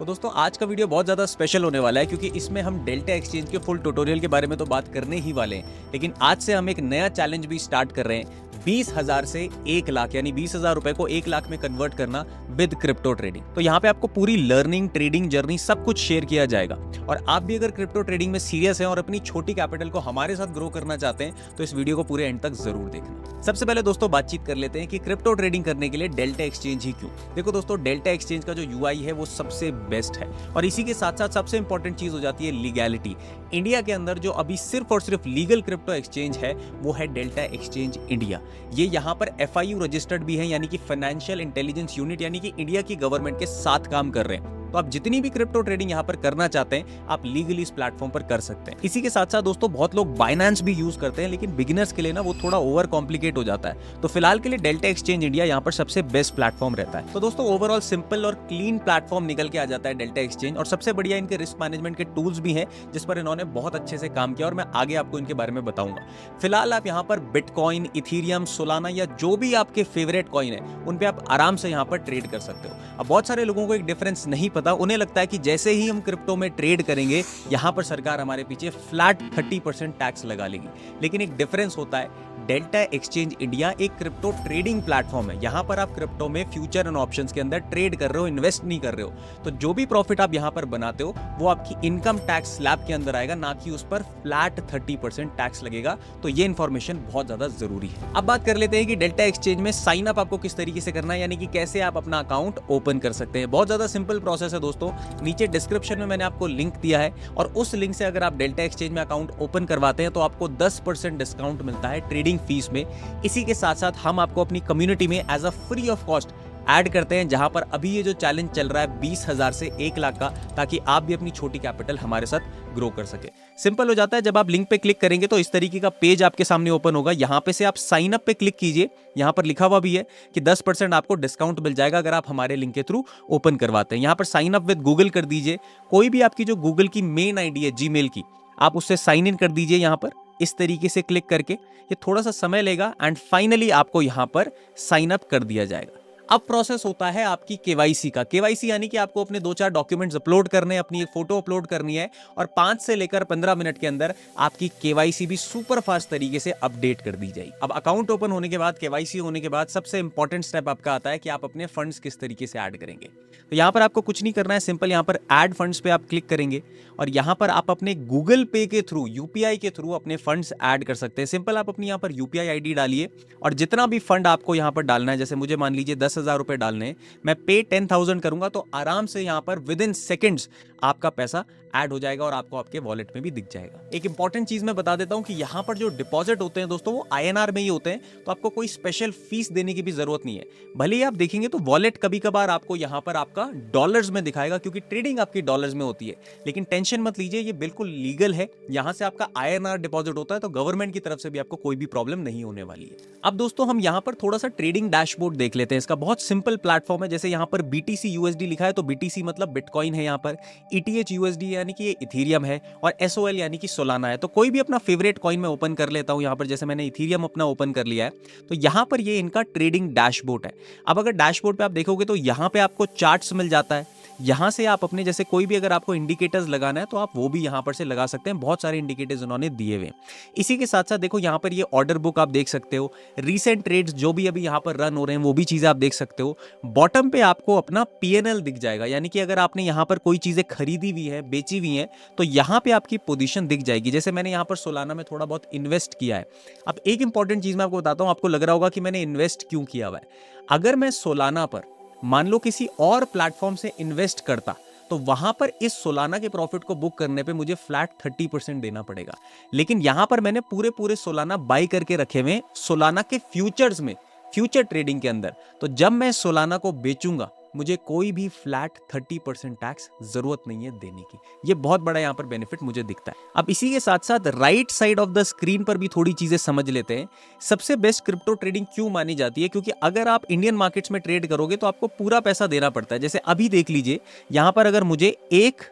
तो दोस्तों आज का वीडियो बहुत ज़्यादा स्पेशल होने वाला है क्योंकि इसमें हम डेल्टा एक्सचेंज के फुल ट्यूटोरियल के बारे में तो बात करने ही वाले हैं, लेकिन आज से हम एक नया चैलेंज भी स्टार्ट कर रहे हैं। 20,000 से 1 लाख यानी 20,000 रुपए को 1 लाख में कन्वर्ट करना विद क्रिप्टो ट्रेडिंग। तो यहाँ पे आपको पूरी लर्निंग, ट्रेडिंग जर्नी सब कुछ शेयर किया जाएगा। और आप भी अगर क्रिप्टो ट्रेडिंग में सीरियस हैं और अपनी छोटी कैपिटल को हमारे साथ ग्रो करना चाहते हैं तो इस वीडियो को पूरे एंड तक जरूर देखना। सबसे पहले दोस्तों बातचीत कर लेते हैं कि क्रिप्टो ट्रेडिंग करने के लिए डेल्टा एक्सचेंज ही क्यों। देखो दोस्तों, डेल्टा एक्सचेंज का जो यूआई है वो सबसे बेस्ट है और इसी के साथ साथ सबसे इंपॉर्टेंट चीज हो जाती है लीगैलिटी। इंडिया के अंदर जो अभी सिर्फ और सिर्फ लीगल क्रिप्टो एक्सचेंज है वो है डेल्टा एक्सचेंज इंडिया। ये यहाँ पर FIU रजिस्टर्ड भी है, यानी कि फाइनेंशियल इंटेलिजेंस यूनिट, यानी कि इंडिया की गवर्नमेंट के साथ काम कर रहे हैं। तो आप जितनी भी क्रिप्टो ट्रेडिंग यहाँ पर करना चाहते हैं आप लीगली इस प्लेटफॉर्म पर कर सकते हैं। इसी के साथ साथ दोस्तों बहुत लोग बाइनेंस भी यूज करते हैं, लेकिन बिगिनर्स के लिए ना वो थोड़ा ओवर कॉम्प्लिकेट हो जाता है। तो फिलहाल के लिए डेल्टा एक्सचेंज इंडिया यहाँ पर सबसे बेस्ट प्लेटफॉर्म रहता है। तो दोस्तों ओवरऑल सिंपल और क्लीन प्लेटफॉर्म निकल के आ जाता है डेल्टा एक्सचेंज, और सबसे बढ़िया इनके रिस्क मैनेजमेंट के टूल्स भी हैं जिस पर इन्होंने बहुत अच्छे से काम किया और मैं आगे आपको इनके बारे में बताऊंगा। फिलहाल आप यहाँ पर बिटकॉइन, इथीरियम, सोलाना या जो भी आपके फेवरेट कॉइन है उन पे आप आराम से यहाँ पर ट्रेड कर सकते हो। अब बहुत सारे लोगों को एक डिफरेंस नहीं पता, उन्हें लगता है कि जैसे ही हम क्रिप्टो में ट्रेड करेंगे यहाँ पर सरकार हमारे पीछे फ्लैट 30% टैक्स लगा लेगी। लेकिन एक डिफरेंस होता है, डेल्टा एक्सचेंज इंडिया एक क्रिप्टो ट्रेडिंग प्लेटफॉर्म है। यहाँ पर आप क्रिप्टो में फ्यूचर एंड ऑप्शंस के अंदर ट्रेड कर रहे हो, इन्वेस्ट नहीं कर रहे हो। तो जो भी प्रॉफिट आप यहाँ पर बनाते हो वो आपकी इनकम टैक्स स्लैब के अंदर आएगा, ना कि उस पर फ्लैट 30% टैक्स लगेगा। तो ये इन्फॉर्मेशन बहुत ज्यादा जरूरी है। अब बात कर लेते हैं कि डेल्टा एक्सचेंज में साइन अप आपको किस तरीके से करना है, यानी कि कैसे आप अपना अकाउंट ओपन कर सकते हैं। बहुत ज्यादा सिंपल प्रोसेस है दोस्तों। नीचे डिस्क्रिप्शन में मैंने आपको लिंक दिया है और उस लिंक से अगर आप डेल्टा एक्सचेंज में अकाउंट ओपन करवाते हैं तो आपको 10% डिस्काउंट मिलता है ट्रेडिंग फीस में। इसी के साथ साथ हम आपको अपनी कम्युनिटी में as a free of cost add करते हैं, जहां पर अभी ये जो चैलेंज चल रहा है 20,000 से 1 लाख का, ताकि आप भी अपनी छोटी कैपिटल हमारे साथ ग्रो कर सके। सिंपल हो जाता है, जब आप लिंक पे क्लिक करेंगे तो इस तरीके का पेज आपके सामने ओपन होगा। यहां पे से आप साइन अप पे क्लिक कीजिए। यहां पर लिखा हुआ भी है कि 10% आपको डिस्काउंट मिल जाएगा अगर आप हमारे लिंक के थ्रू ओपन करवाते हैं। यहां पर साइन अप विद गूगल कर दीजिए। कोई भी आपकी जो गूगल की मेन आईडी है जीमेल की, आप उससे साइन इन कर दीजिए। यहां पर इस तरीके से क्लिक करके ये थोड़ा सा समय लेगा एंड फाइनली आपको यहां पर साइन अप कर दिया जाएगा। अब प्रोसेस होता है आपकी केवाईसी का। केवाईसी यानी कि आपको अपने 2-4 डॉक्यूमेंट्स अपलोड करने हैं, अपनी एक फोटो अपलोड करनी है और 5 से लेकर 15 मिनट के अंदर आपकी केवाईसी भी सुपर फास्ट तरीके से अपडेट कर दी जाएगी। अब अकाउंट ओपन होने के बाद, केवाईसी होने के बाद सबसे इंपॉर्टेंट स्टेप आपका आता है कि आप अपने फंड्स किस तरीके से ऐड करेंगे। तो यहाँ पर आपको कुछ नहीं करना है, सिंपल यहाँ पर ऐड फंड्स पे आप क्लिक करेंगे और यहाँ पर आप अपने गूगल पे के थ्रू, यूपीआई के थ्रू अपने फंड्स ऐड कर सकते हैं। सिंपल आप अपनी यहाँ पर यूपीआई आईडी डालिए और जितना भी फंड आपको यहाँ पर डालना है, जैसे मुझे मान लीजिए 10,000 रुपए डालने हैं, मैं पे 10,000 करूंगा तो आराम से यहाँ पर विद इन सेकेंड्स आपका पैसा ऐड हो जाएगा और आपको आपके वॉलेट में भी दिख जाएगा। एक इंपॉर्टेंट चीज मैं बता देता हूं कि यहाँ पर जो डिपॉजिट होते हैं दोस्तों वो INR में ही होते हैं, तो आपको कोई स्पेशल फीस देने की भी जरूरत नहीं है। भले ही आप देखेंगे तो वॉलेट कभी कभार आपको यहाँ पर आपका डॉलर्स में दिखाएगा क्योंकि ट्रेडिंग आपकी डॉलर्स में होती है, लेकिन टेंशन मत लीजिए, ये बिल्कुल लीगल है। यहाँ से आपका INR डिपॉजिट होता है तो गवर्नमेंट की तरफ से भी आपको कोई भी प्रॉब्लम नहीं होने वाली है। अब दोस्तों हम यहाँ पर थोड़ा सा ट्रेडिंग डैशबोर्ड देख लेते हैं। इसका बहुत सिंपल प्लेटफॉर्म है। जैसे यहाँ पर BTC USD लिखा है तो BTC मतलब बिटकॉइन है, यहाँ पर ETH USD यानी कि ये इथीरियम है और SOL यानी कि सोलाना है। तो कोई भी अपना फेवरेट कॉइन मैं ओपन कर लेता हूं। यहाँ पर जैसे मैंने इथीरियम अपना ओपन कर लिया है तो यहाँ पर ये इनका ट्रेडिंग डैशबोर्ड है। अब अगर डैशबोर्ड पे आप देखोगे तो यहाँ पे आपको चार्ट्स मिल जाता है। यहाँ से आप अपने जैसे कोई भी अगर आपको इंडिकेटर्स लगाना है तो आप वो भी यहाँ पर से लगा सकते हैं। बहुत सारे इंडिकेटर्स उन्होंने दिए हुए। इसी के साथ साथ देखो यहाँ पर ये ऑर्डर बुक आप देख सकते हो, रीसेंट ट्रेड्स जो भी अभी यहाँ पर रन हो रहे हैं वो भी चीजें आप देख सकते हो। बॉटम पे आपको अपना PNL दिख जाएगा, यानी कि अगर आपने यहाँ पर कोई चीजें खरीदी हुई है, बेची हुई है, तो यहाँ पे आपकी पोजीशन दिख जाएगी। जैसे मैंने यहाँ पर सोलाना में थोड़ा बहुत इन्वेस्ट किया है। अब एक इंपॉर्टेंट चीज मैं आपको बताता हूँ, आपको लग रहा होगा कि मैंने इन्वेस्ट क्यों किया हुआ है। अगर मैं सोलाना पर मान लो किसी और प्लेटफॉर्म से इन्वेस्ट करता तो वहां पर इस सोलाना के प्रॉफिट को बुक करने पे मुझे फ्लैट 30% देना पड़ेगा, लेकिन यहां पर मैंने पूरे सोलाना बाई करके रखे हुए सोलाना के फ्यूचर्स में, फ्यूचर ट्रेडिंग के अंदर। तो जब मैं सोलाना को बेचूंगा मुझे कोई भी फ्लैट 30% टैक्स जरूरत नहीं है देने की। ये बहुत बड़ा यहाँ पर बेनिफिट मुझे दिखता है। अब इसी के साथ साथ right side of the screen पर भी थोड़ी चीजें समझ लेते हैं। सबसे बेस्ट क्रिप्टो ट्रेडिंग क्यों मानी जाती है, क्योंकि अगर आप इंडियन मार्केट्स में ट्रेड करोगे तो आपको पूरा पैसा देना पड़ता है। जैसे अभी देख लीजिए यहाँ पर अगर मुझे एक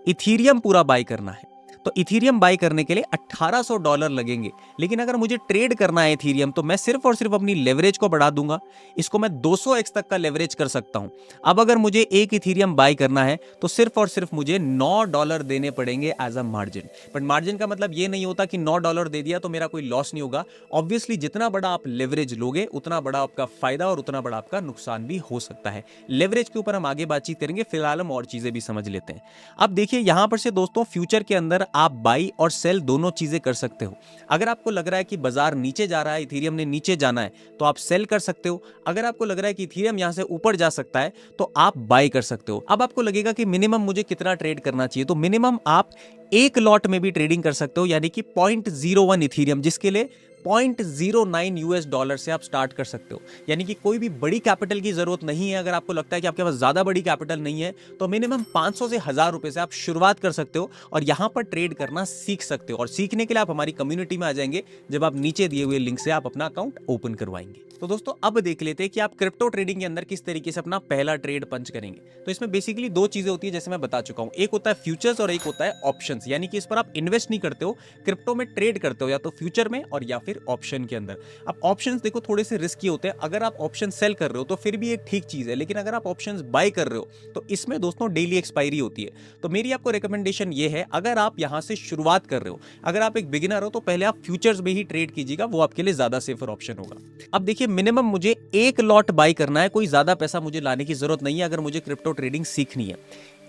इथीरियम पूरा बाय करना है तो इथीरियम बाय करने के लिए $1800 लगेंगे। लेकिन अगर मुझे ट्रेड करना है इथीरियम तो मैं सिर्फ और सिर्फ अपनी लेवरेज को बढ़ा दूंगा, इसको मैं 200x तक का लेवरेज कर सकता हूं। अब अगर मुझे एक इथीरियम बाय करना है तो सिर्फ और सिर्फ मुझे $9 देने पड़ेंगे as a margin. But margin का मतलब ये नहीं होता कि $9 दे दिया तो मेरा कोई लॉस नहीं होगा। ऑब्वियसली जितना बड़ा आप लेवरेज लोगे उतना बड़ा आपका फायदा और उतना बड़ा आपका नुकसान भी हो सकता है। लेवरेज के ऊपर हम आगे बातचीत करेंगे, फिलहाल हम और चीजें भी समझ लेते हैं। अब देखिए यहां पर से दोस्तों फ्यूचर के अंदर आप बाई और सेल दोनों चीजें कर सकते हो। अगर आपको लग रहा है कि बाजार नीचे जा रहा है, इथीरियम ने नीचे जाना है, तो आप सेल कर सकते हो। अगर आपको लग रहा है कि इथीरियम यहां से ऊपर जा सकता है तो आप बाई कर सकते हो। अब आपको लगेगा कि मिनिमम मुझे कितना ट्रेड करना चाहिए, तो मिनिमम आप एक लॉट में भी ट्रेडिंग कर सकते हो, यानी कि 0.01 इथीरियम, जिसके लिए $0.09 से आप स्टार्ट कर सकते हो। यानी कि कोई भी बड़ी कैपिटल की जरूरत नहीं है। अगर आपको लगता है कि आपके पास ज्यादा बड़ी कैपिटल नहीं है तो मिनिमम 500 से 1000 रुपए से आप शुरुआत कर सकते हो और यहां पर ट्रेड करना सीख सकते हो। और सीखने के लिए आप हमारी कम्युनिटी में आ जाएंगे, जब आप नीचे दिए हुए लिंक से आप अपना अकाउंट ओपन करवाएंगे। तो दोस्तों अब देख लेते हैं कि आप क्रिप्टो ट्रेडिंग के अंदर किस तरीके से अपना पहला ट्रेड पंच करेंगे। तो इसमें बेसिकली दो चीजें होती है, जैसे मैं बता चुका हूं, एक होता है फ्यूचर्स और एक होता है ऑप्शंस। यानी कि इस पर आप इन्वेस्ट नहीं करते हो, क्रिप्टो में ट्रेड करते हो, या तो फ्यूचर में और या फिर ऑप्शन के अंदर। अब ऑप्शंस देखो थोड़े से रिस्की होते हैं। अगर आप ऑप्शन सेल कर रहे हो तो फिर भी एक ठीक चीज है, लेकिन अगर आप ऑप्शंस बाय कर रहे हो तो इसमें दोस्तों डेली एक्सपायरी होती है। तो मेरी आपको रिकमेंडेशन ये है, अगर आप यहां से शुरुआत कर रहे हो, अगर आप एक बिगिनर हो, तो पहले आप फ्यूचर्स में ही ट्रेड कीजिएगा, वो आपके लिए ज्यादा सेफर ऑप्शन होगा। अब देखिए मिनिमम मुझे एक लॉट बाय करना है, कोई ज्यादा पैसा मुझे लाने की जरूरत नहीं है अगर मुझे क्रिप्टो ट्रेडिंग सीखनी है।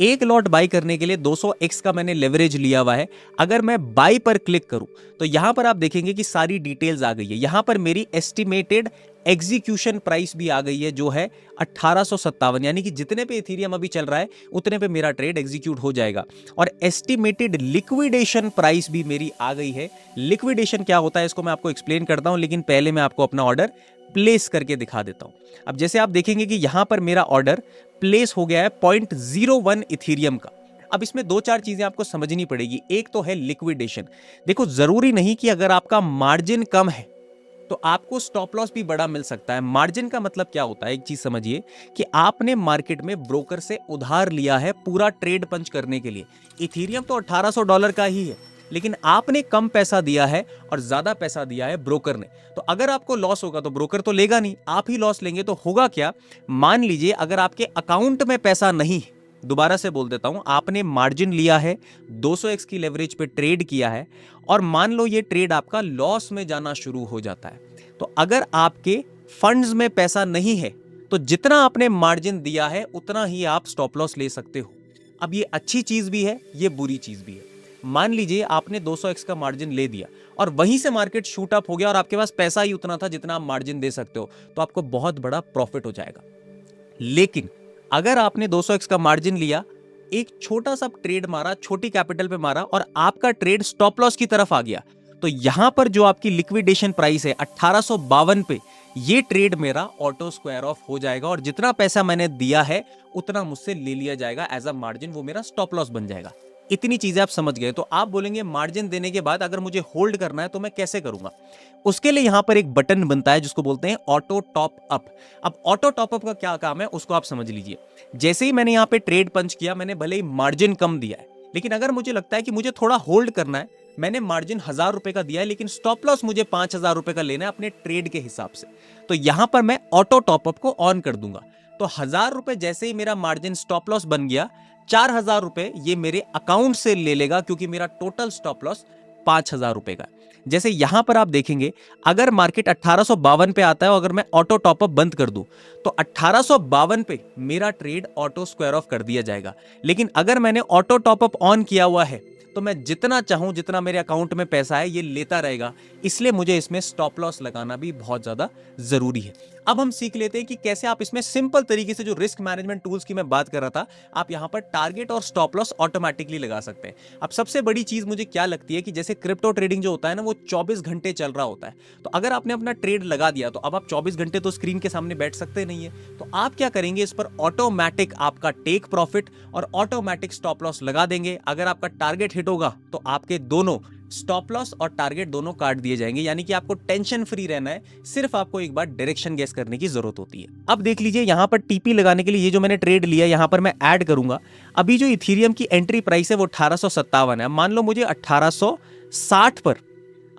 एक लॉट बाय करने के लिए 200x का मैंने लेवरेज लिया हुआ है। अगर मैं बाय पर क्लिक करूं तो यहां पर आप देखेंगे कि सारी डिटेल्स आ गई है। यहां पर मेरी एस्टिमेटेड एग्जीक्यूशन प्राइस भी आ गई है, जो है 1857, यानी कि जितने पे इथीरियम अभी चल रहा है उतने पे मेरा ट्रेड एग्जीक्यूट हो जाएगा। और एस्टिमेटेड लिक्विडेशन प्राइस भी मेरी आ गई है। लिक्विडेशन क्या होता है इसको मैं आपको एक्सप्लेन करता हूं, लेकिन पहले मैं आपको अपना ऑर्डर प्लेस करके दिखा देता हूं। अब जैसे आप देखेंगे कि यहां पर मेरा ऑर्डर प्लेस हो गया है 0.01 इथीरियम का। अब इसमें दो चार चीजें आपको समझनी पड़ेगी। एक तो है लिक्विडेशन। देखो जरूरी नहीं कि अगर आपका मार्जिन कम है तो आपको स्टॉप लॉस भी बड़ा मिल सकता है। मार्जिन का मतलब क्या होता है, एक चीज समझिए कि आपने मार्केट में ब्रोकर से उधार लिया है पूरा ट्रेड पंच करने के लिए। इथीरियम तो $1800 का ही है, लेकिन आपने कम पैसा दिया है और ज्यादा पैसा दिया है ब्रोकर ने। तो अगर आपको लॉस होगा तो ब्रोकर तो लेगा नहीं, आप ही लॉस लेंगे। तो होगा क्या, मान लीजिए अगर आपके अकाउंट में पैसा नहीं, दोबारा से बोल देता हूं, आपने मार्जिन लिया है, 200x की लेवरेज पे ट्रेड किया है, और मान लो ये ट्रेड आपका लॉस में जाना शुरू हो जाता है, तो अगर आपके फंड्स में पैसा नहीं है तो जितना आपने मार्जिन दिया है उतना ही आप स्टॉप लॉस ले सकते हो। अब ये अच्छी चीज भी है, ये बुरी चीज भी है। मान लीजिए आपने 200x का मार्जिन ले दिया और वहीं से मार्केट शूट अप हो गया और आपके पास पैसा ही उतना था जितना आप मार्जिन दे सकते हो, तो आपको बहुत बड़ा प्रॉफिट हो जाएगा। लेकिन अगर आपने 200x का मार्जिन लिया, एक छोटा सा ट्रेड मारा, छोटी कैपिटल पे मारा, और आपका ट्रेड स्टॉप लॉस की तरफ आ गया, तो यहां पर जो आपकी लिक्विडेशन प्राइस है 1852 पे, ये ट्रेड मेरा ऑटो स्क्वायर ऑफ हो जाएगा और जितना पैसा मैंने दिया है उतना मुझसे ले लिया जाएगा एज अ मार्जिन, वो मेरा स्टॉप लॉस बन जाएगा। इतनी चीजें आप समझ गए। तो आप बोलेंगे मार्जिन देने के बाद अगर मुझे होल्ड करना है तो मैं कैसे करूंगा? उसके लिए यहां पर एक बटन बनता है जिसको बोलते हैं ऑटो टॉप अप। अब ऑटो टॉप अप का क्या काम है उसको आप समझ लीजिए। जैसे ही मैंने यहां पे ट्रेड पंच किया, मैंने भले ही मार्जिन कम दिया है, लेकिन अगर मुझे लगता है कि मुझे थोड़ा होल्ड करना है, मैंने मार्जिन 1000 रुपए का दिया है लेकिन स्टॉप लॉस मुझे 5000 रुपए का लेना है अपने ट्रेड के हिसाब से, तो यहां पर मैं ऑटो टॉप अप को ऑन कर दूंगा। तो 1000 रुपए जैसे ही मेरा मार्जिन स्टॉप लॉस बन गया, 4000 रुपए ये मेरे अकाउंट से ले लेगा, क्योंकि मेरा टोटल स्टॉप लॉस 5000 रुपए का। जैसे यहां पर आप देखेंगे अगर मार्केट 1852 पे आता है और अगर मैं ऑटो टॉपअप बंद कर दूं तो 1852 पे मेरा ट्रेड ऑटो स्क्वायर ऑफ कर दिया जाएगा। लेकिन अगर मैंने ऑटो टॉपअप ऑन किया हुआ है तो मैं जितना चाहूं, जितना मेरे अकाउंट में पैसा है, ये लेता रहेगा। इसलिए मुझे इसमें स्टॉप लॉस लगाना भी बहुत ज्यादा जरूरी है। अब हम सीख लेते हैं कि कैसे आप इसमें सिंपल तरीके से, जो रिस्क मैनेजमेंट टूल्स की मैं बात कर रहा था, आप यहां पर टारगेट और स्टॉप लॉस ऑटोमेटिकली लगा सकते हैं। अब सबसे बड़ी चीज मुझे क्या लगती है कि जैसे क्रिप्टो ट्रेडिंग जो होता है ना, वो 24 घंटे चल रहा होता है। तो अगर आपने अपना ट्रेड लगा दिया तो अब आप 24 घंटे तो स्क्रीन के सामने बैठ सकते नहीं है। तो आप क्या करेंगे, इस पर ऑटोमेटिक आपका टेक प्रॉफिट और ऑटोमेटिक स्टॉप लॉस लगा देंगे। अगर आपका टारगेट हिट होगा तो आपके दोनों स्टॉप लॉस और टारगेट दोनों काट दिए जाएंगे, यानी कि आपको टेंशन फ्री रहना है, सिर्फ आपको एक बार डायरेक्शन गेस करने की जरूरत होती है। अब देख लीजिए यहां पर टीपी लगाने के लिए ये जो मैंने ट्रेड लिया यहां पर मैं ऐड करूंगा। अभी जो इथीरियम की एंट्री प्राइस है वो 1857 है। मान लो मुझे 1860 पर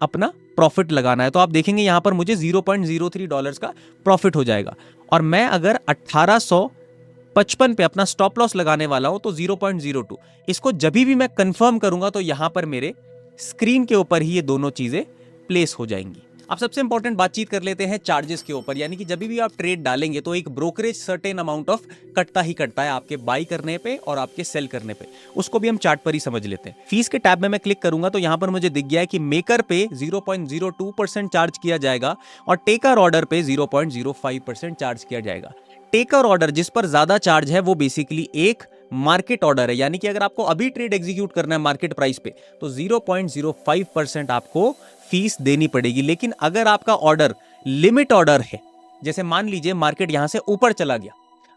अपना प्रॉफिट लगाना है, तो आप देखेंगे यहां पर मुझे $0.03 का प्रॉफिट हो जाएगा। और मैं अगर 1855 पे अपना स्टॉप लॉस लगाने वाला हूं तो 0.02। इसको जब भी मैं कंफर्म करूंगा तो यहां पर मेरे स्क्रीन के ऊपर ही ये दोनों चीजें प्लेस हो जाएंगी। अब सबसे इंपॉर्टेंट बातचीत कर लेते हैं चार्जेस के ऊपर, यानी कि जब भी आप ट्रेड डालेंगे तो एक ब्रोकरेज सर्टेन अमाउंट ऑफ कटता ही कटता है आपके बाई करने पे और आपके सेल करने पे। उसको भी हम चार्ट पर ही समझ लेते हैं। फीस के टैब में मैं क्लिक करूंगा तो यहां पर मुझे दिख गया है कि मेकर पे 0.02% चार्ज किया जाएगा और टेकर ऑर्डर पे 0.05% चार्ज किया जाएगा। टेकर ऑर्डर जिस पर ज्यादा चार्ज है वो बेसिकली एक मार्केट ऑर्डर है, यानी कि अगर आपको अभी ट्रेड एग्जीक्यूट करना है मार्केट प्राइस पे तो 0.05% आपको फीस देनी पड़ेगी। लेकिन अगर आपका ऑर्डर लिमिट ऑर्डर है, जैसे मान लीजिए मार्केट यहां से ऊपर चला गया,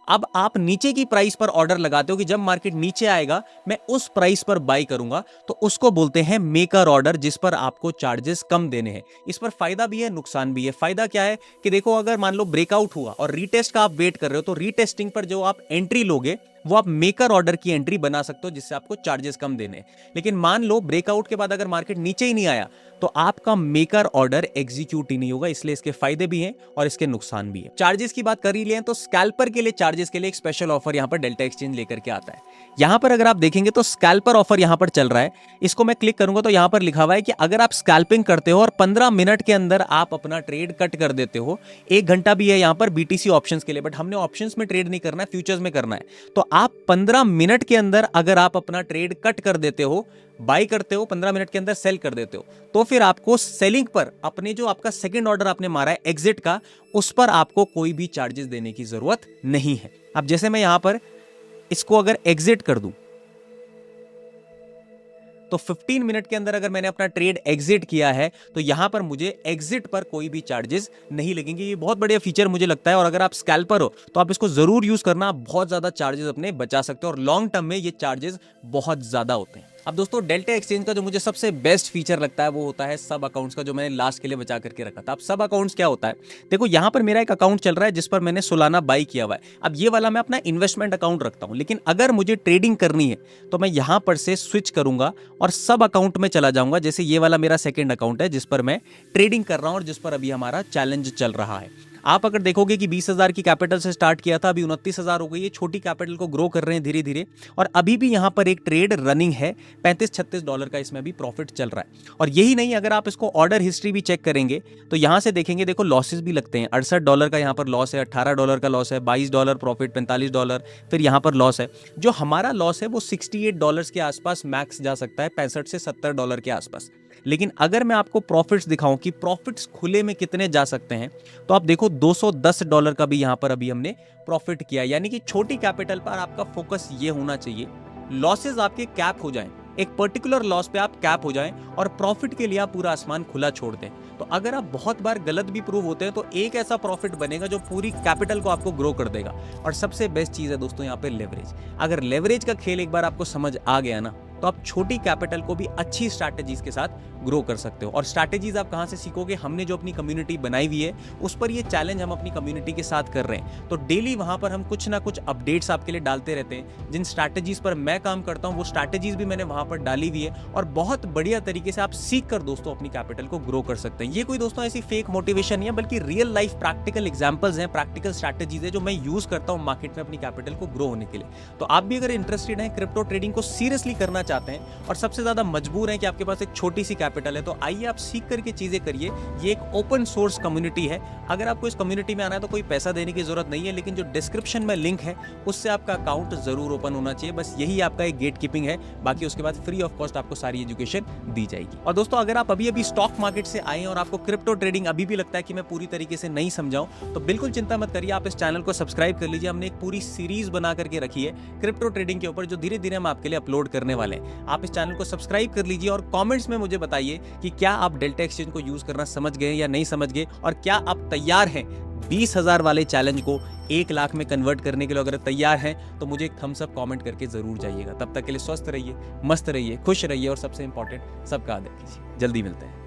अब आप नीचे की प्राइस पर ऑर्डर लगाते हो कि जब मार्केट नीचे आएगा मैं उस प्राइस पर बाई करूंगा, तो उसको बोलते हैं मेकर ऑर्डर, जिस पर आपको चार्जेस कम देने हैं। इस पर फायदा भी है नुकसान भी है। फायदा क्या है कि देखो अगर मान लो ब्रेकआउट हुआ और रीटेस्ट का आप वेट कर रहे हो तो रीटेस्टिंग पर जो आप एंट्री लोगे वो आप मेकर ऑर्डर की एंट्री बना सकते हो, जिससे आपको चार्जेस कम देने हैं। लेकिन मान लो ब्रेकआउट के बाद अगर मार्केट नीचे ही नहीं आया तो आपका मेकर ऑर्डर एग्जीक्यूट ही नहीं होगा। इसलिए इसके फायदे भी हैं और इसके नुकसान भी है। चार्जेस की बात कर ही लिए तो स्कैल्पर के लिए चार्जेस के लिए एक स्पेशल ऑफर यहां पर डेल्टा एक्सचेंज लेकर के आता है। यहां पर अगर आप देखेंगे तो स्कैल्पर ऑफर यहां पर चल रहा है। इसको मैं क्लिक करूंगा तो यहां पर लिखा हुआ है कि अगर आप स्कैल्पिंग करते हो और 15 मिनट के अंदर आप अपना ट्रेड कट कर देते हो, 1 घंटा भी है यहां पर बीटीसी ऑप्शंस के लिए, बट हमने ऑप्शंस में ट्रेड नहीं करना है, फ्यूचर्स में करना है। तो आप 15 मिनट के अंदर अगर आप अपना ट्रेड कट कर देते हो, बाई करते हो, 15 मिनट के अंदर सेल कर देते हो, तो फिर आपको सेलिंग पर अपने जो आपका सेकंड ऑर्डर आपने मारा है एग्जिट का, उस पर आपको कोई भी चार्जेस देने की जरूरत नहीं है। अब जैसे मैं यहां पर इसको अगर एग्जिट कर दूं तो 15 मिनट के अंदर अगर मैंने अपना ट्रेड एग्जिट किया है तो यहां पर मुझे एग्जिट पर कोई भी चार्जेस नहीं लगेंगे। ये बहुत बढ़िया फीचर मुझे लगता है, और अगर आप स्कैल्पर हो तो आप इसको जरूर यूज करना। आप बहुत ज्यादा चार्जेस अपने बचा सकते हो और लॉन्ग टर्म में ये चार्जेस बहुत ज्यादा होते हैं। अब दोस्तों डेल्टा एक्सचेंज का जो मुझे सबसे बेस्ट फीचर लगता है वो होता है सब अकाउंट्स का, जो मैंने लास्ट के लिए बचा करके रखा था। अब सब अकाउंट्स क्या होता है, देखो यहां पर मेरा एक अकाउंट चल रहा है जिस पर मैंने सोलाना बाई किया हुआ है। अब ये वाला मैं अपना इन्वेस्टमेंट अकाउंट रखता हूं, लेकिन अगर मुझे ट्रेडिंग करनी है तो मैं यहां पर से स्विच करूंगा और सब अकाउंट में चला जाऊंगा। जैसे ये वाला मेरा सेकेंड अकाउंट है जिस पर मैं ट्रेडिंग कर रहा हूं और जिस पर अभी हमारा चैलेंज चल रहा है। आप अगर देखोगे कि 20,000 की कैपिटल से स्टार्ट किया था, अभी 29,000 हो गई है। छोटी कैपिटल को ग्रो कर रहे हैं धीरे धीरे, और अभी भी यहां पर एक ट्रेड रनिंग है, $35-36 का इसमें भी प्रॉफिट चल रहा है। और यही नहीं, अगर आप इसको ऑर्डर हिस्ट्री भी चेक करेंगे तो यहां से देखेंगे, देखो लॉसेस भी लगते हैं। $68 का यहां पर लॉस है, $18 का लॉस है, $22 प्रॉफिट, $45 फिर यहां पर लॉस है। जो हमारा लॉस है वो $68 के आसपास मैक्स जा सकता है, $65 से $70 के आसपास। लेकिन अगर मैं आपको प्रॉफिट्स दिखाऊं कि प्रॉफिट्स खुले में कितने जा सकते हैं, तो आप देखो $210 का भी यहां पर अभी हमने प्रॉफिट किया। यानी कि छोटी कैपिटल पर आपका फोकस ये होना चाहिए, लॉसेस आपके कैप हो जाएं, एक पर्टिकुलर लॉस पे आप कैप हो जाएं और प्रॉफिट के लिए आप पूरा आसमान खुला छोड़ दें। तो अगर आप बहुत बार गलत भी प्रूव होते हैं तो एक ऐसा प्रॉफिट बनेगा जो पूरी कैपिटल को आपको ग्रो कर देगा। और सबसे बेस्ट चीज है दोस्तों यहाँ पे लेवरेज। अगर लेवरेज का खेल एक बार आपको समझ आ गया ना, तो आप छोटी कैपिटल को भी अच्छी स्ट्रैटेजीज के साथ ग्रो कर सकते हो। और स्ट्रैटेजीज आप कहां से सीखोगे, हमने जो अपनी कम्युनिटी बनाई हुई है उस पर ये चैलेंज हम अपनी कम्युनिटी के साथ कर रहे हैं। तो डेली वहां पर हम कुछ ना कुछ अपडेट्स आपके लिए डालते रहते हैं। जिन स्ट्रैटेजीज पर मैं काम करता हूं वो स्ट्रैटेजीज भी मैंने वहां पर डाली हुई है, और बहुत बढ़िया तरीके से आप सीख कर दोस्तों अपनी कैपिटल को ग्रो कर सकते हैं। ये कोई दोस्तों ऐसी फेक मोटिवेशन नहीं है, बल्कि रियल लाइफ प्रैक्टिकल एग्जांपल्स हैं, प्रैक्टिकल स्ट्रैटेजीज है जो मैं यूज करता हूं मार्केट में अपनी कैपिटल को ग्रो होने के लिए। तो आप भी अगर इंटरेस्टेड हैं, क्रिप्टो ट्रेडिंग को सीरियसली करना चाहते हैं और सबसे ज्यादा मजबूर हैं कि आपके पास एक छोटी सी कैपिटल है, तो आइए आप सीख करके चीजें करिए। ये एक ओपन सोर्स कम्युनिटी है। अगर आपको इस कम्युनिटी में आना है तो कोई पैसा देने की जरूरत नहीं है, लेकिन जो डिस्क्रिप्शन में लिंक है उससे आपका अकाउंट जरूर ओपन होना चाहिए। बस यही आपका एक गेट कीपिंग है, बाकी उसके बाद फ्री ऑफ कॉस्ट आपको सारी एजुकेशन दी जाएगी। और दोस्तों अगर आप अभी अभी स्टॉक मार्केट से आए और आपको क्रिप्टो ट्रेडिंग अभी भी लगता है कि मैं पूरी तरीके से नहीं समझाऊं, तो बिल्कुल चिंता मत करिए, आप इस चैनल को सब्सक्राइब कर लीजिए। हमने एक पूरी सीरीज बना करके रखी है क्रिप्टो ट्रेडिंग के ऊपर, जो धीरे धीरे हम आपके लिए अपलोड करने वाले हैं। आप इस चैनल को सब्सक्राइब कर लीजिए और कमेंट्स में मुझे बताइए कि क्या आप डेल्टा एक्सचेंज को यूज करना समझ गए या नहीं समझ गए, और क्या आप तैयार हैं 20,000 वाले चैलेंज को 1 लाख में कन्वर्ट करने के लिए अगर तैयार हैं तो मुझे एक थम्स अप कमेंट करके ज़रूर जाइएगा। तब तक के लिए स्वस्थ रहिए, मस्त रहिए, खुश रहिए और सबसे इंपॉर्टेंट सबका आदर कीजिए। जल्दी मिलते हैं।